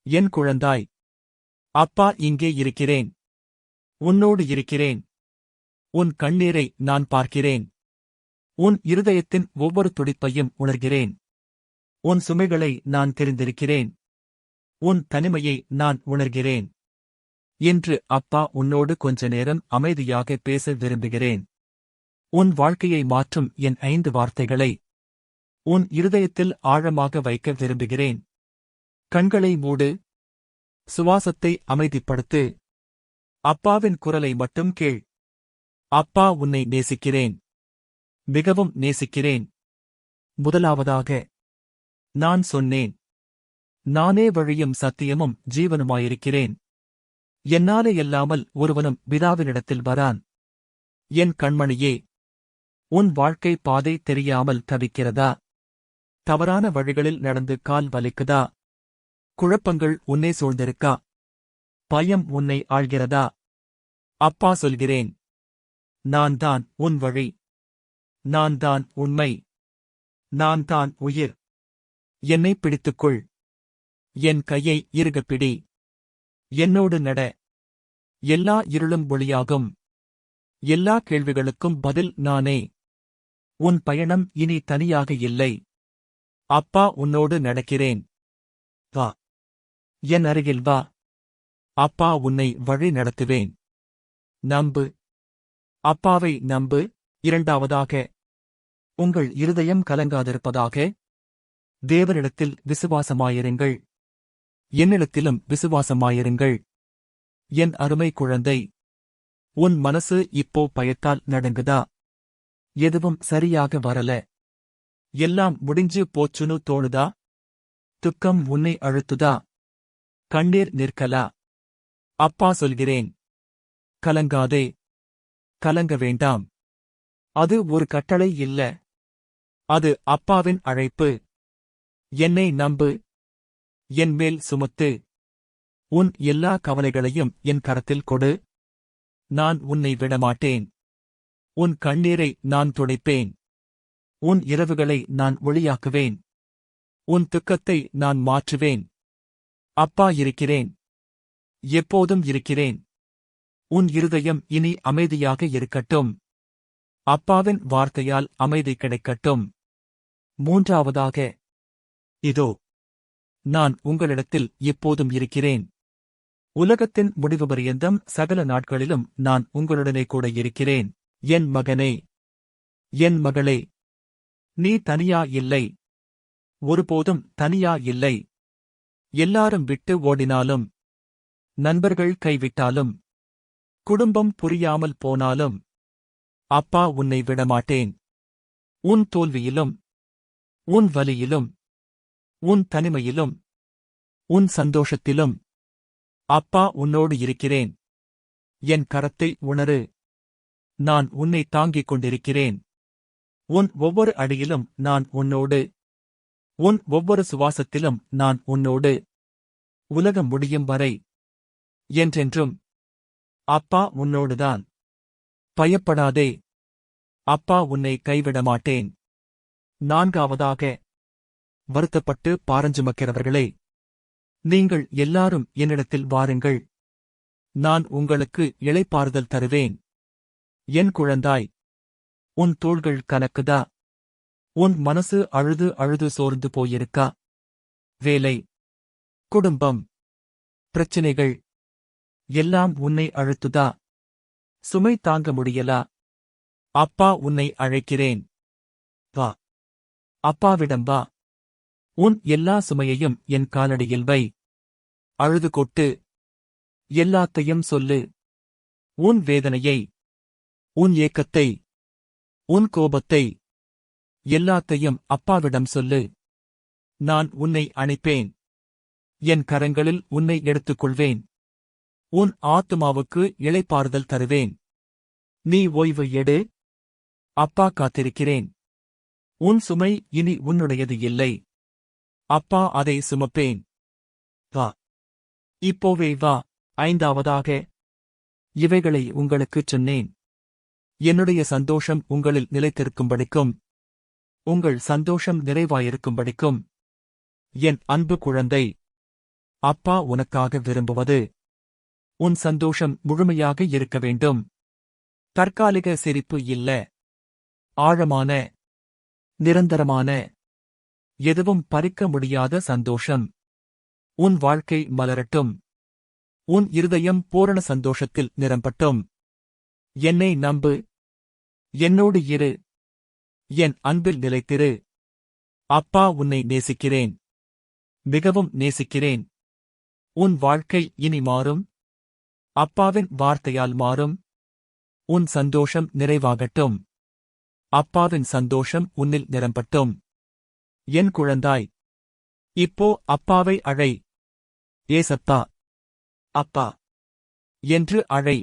என் குழந்தாய், அப்பா இங்கே இருக்கிறேன். உன்னோடு இருக்கிறேன். உன் கண்ணீரை நான் பார்க்கிறேன். உன் இருதயத்தின் ஒவ்வொரு துடிப்பையும் உணர்கிறேன். உன் சுமைகளை நான் தெரிந்திருக்கிறேன். உன் தனிமையை நான் உணர்கிறேன். இன்று அப்பா உன்னோடு கொஞ்ச நேரம் அமைதியாக பேச விரும்புகிறேன். உன் வாழ்க்கையை மாற்றும் என் 5 வார்த்தைகளை உன் இருதயத்தில் ஆழமாக வைக்க விரும்புகிறேன். கண்களை மூடு. சுவாசத்தை அமைதிப்படுத்து. அப்பாவின் குரலை மட்டும் கேள். அப்பா, உன்னை நேசிக்கிறேன். மிகவும் நேசிக்கிறேன். முதலாவதாக, நான் சொன்னேன். நானே வழியும் சத்தியமும் ஜீவனுமாயிருக்கிறேன். என்னாலே அல்லாமல் ஒருவனும் பிதாவினிடத்தில் வரான். என் கண்மணியே, உன் வாழ்க்கை பாதை தெரியாமல் தவிக்கிறதா? தவறான வழிகளில் நடந்து கால் வலிக்குதா? குழப்பங்கள் உன்னை சூழ்ந்திருக்கா? பயம் உன்னை ஆள்கிறதா? அப்பா சொல்கிறேன், நான் தான் உன் வழி. நான் தான் உண்மை. நான் தான் உயிர். என்னை பிடித்துக்கொள். என் கையை இறுகப் பிடி. என்னோடு நட. எல்லா இருளும் ஒளியாகும். எல்லா கேள்விகளுக்கும் பதில் நானே. உன் பயணம் இனி தனியாக இல்லை. அப்பா உன்னோடு நடக்கிறேன். வா, என் அருகில் வா. அப்பா உன்னை வழி நடத்துவேன். நம்பு. அப்பாவை நம்பு. இரண்டாவதாக, உங்கள் இருதயம் கலங்காதிருப்பதாக. தேவனிடத்தில் விசுவாசமாயிருங்கள். என்னிடத்திலும் விசுவாசமாயிருங்கள். என் அருமை குழந்தை, உன் மனசு இப்போ பயத்தால் நடுங்குதா? எதுவும் சரியாக வரல. எல்லாம் முடிஞ்சு போச்சுன்னு தோணுதா? துக்கம் உன்னை அழுத்துதா? கண்ணீர் நிற்கலா? அப்பா சொல்கிறேன், கலங்காதே. கலங்க வேண்டாம். அது ஒரு கட்டளை இல்ல. அது அப்பாவின் அழைப்பு. என்னை நம்பு. என் மேல் சுமத்து. உன் எல்லா கவலைகளையும் என் கரத்தில் கொடு. நான் உன்னை விடமாட்டேன். உன் கண்ணீரை நான் துடைப்பேன். உன் இரவுகளை நான் ஒளியாக்குவேன். உன் துக்கத்தை நான் மாற்றுவேன். அப்பா இருக்கிறேன். எப்போதும் இருக்கிறேன். உன் இருதயம் இனி அமைதியாக இருக்கட்டும். அப்பாவின் வார்த்தையால் அமைதி கிடைக்கட்டும். மூன்றாவதாக, இதோ, நான் உங்களிடத்தில் எப்போதும் இருக்கிறேன். உலகத்தின் முடிவு பரியந்தம் சகல நாட்களிலும் நான் உங்களுடனே கூட இருக்கிறேன். என் மகனே, என் மகளே, நீ தனியா இல்லை. ஒருபோதும் தனியா இல்லை. எல்லாரும் விட்டு ஓடினாலும், நண்பர்கள் கைவிட்டாலும், குடும்பம் புரியாமல் போனாலும், அப்பா உன்னை விடமாட்டேன். உன் தோல்வியிலும், உன் வலியிலும், உன் தனிமையிலும், உன் சந்தோஷத்திலும், அப்பா உன்னோடு இருக்கிறேன். என் கரத்தை உணரு. நான் உன்னை தாங்கிக் கொண்டிருக்கிறேன். உன் ஒவ்வொரு அடியிலும் நான் உன்னோடு. உன் ஒவ்வொரு சுவாசத்திலும் நான் உன்னோடு. உலகம் முடியும் வரை. என்றென்றும். அப்பா உன்னோடுதான். பயப்படாதே. அப்பா உன்னை கைவிடமாட்டேன். நான்காவதாக, வருத்தப்பட்டு பாரஞ்சுமக்கிறவர்களே, நீங்கள் எல்லாரும் என்னிடத்தில் வாருங்கள். நான் உங்களுக்கு இளைப்பாறுதல் தருவேன். என் குழந்தாய், உன் தோள்கள் கலக்குதா? உன் மனசு அழுது அழுது சோர்ந்து போயிருக்கா? வேலை, குடும்பம், பிரச்சினைகள் எல்லாம் உன்னை அழுத்துதா? சுமை தாங்க முடியலா? அப்பா உன்னை அழைக்கிறேன். வா, அப்பாவிடம் வா. உன் எல்லா சுமையையும் என் காலடியில் வை. அழுது கொட்டு. எல்லாத்தையும் சொல்லு. உன் வேதனையை, உன் ஏக்கத்தை, உன் கோபத்தை, எல்லாத்தையும் அப்பாவிடம் சொல்லு. நான் உன்னை அணைப்பேன். என் கரங்களில் உன்னை எடுத்துக்கொள்வேன். உன் ஆத்துமாவுக்கு இளைப்பாறுதல் தருவேன். நீ ஓய்வு எடு. அப்பா காத்திருக்கிறேன். உன் சுமை இனி உன்னுடையது இல்லை. அப்பா அதை சுமப்பேன். வா, இப்போவே வா. ஐந்தாவதாக, இவைகளை உங்களுக்குச் சொன்னேன். என்னுடைய சந்தோஷம் உங்களில் நிலைத்திருக்கும்படிக்கும், உங்கள் சந்தோஷம் நிறைவாயிருக்கும்படிக்கும். என் அன்பு குழந்தை, அப்பா உனக்காக விரும்புவது உன் சந்தோஷம் முழுமையாக இருக்க வேண்டும். தற்காலிக சிரிப்பு இல்ல, ஆழமான, நிரந்தரமான, எதுவும் பறிக்க முடியாத சந்தோஷம். உன் வாழ்க்கை மலரட்டும். உன் இருதயம் பூரண சந்தோஷத்தில் நிரம்பட்டும். என்னை நம்பு. என்னோடு இரு. என் அன்பில் நிலைத்திரு. அப்பா உன்னை நேசிக்கிறேன். மிகவும் நேசிக்கிறேன். உன் வாழ்க்கை இனி மாறும். அப்பாவின் வார்த்தையால் மாறும். உன் சந்தோஷம் நிறைவாகட்டும். அப்பாவின் சந்தோஷம் உன்னில் நிரம்பட்டும். என் குழந்தாய், இப்போ அப்பாவை அழை. ஏசப்பா, அப்பா என்று அழை.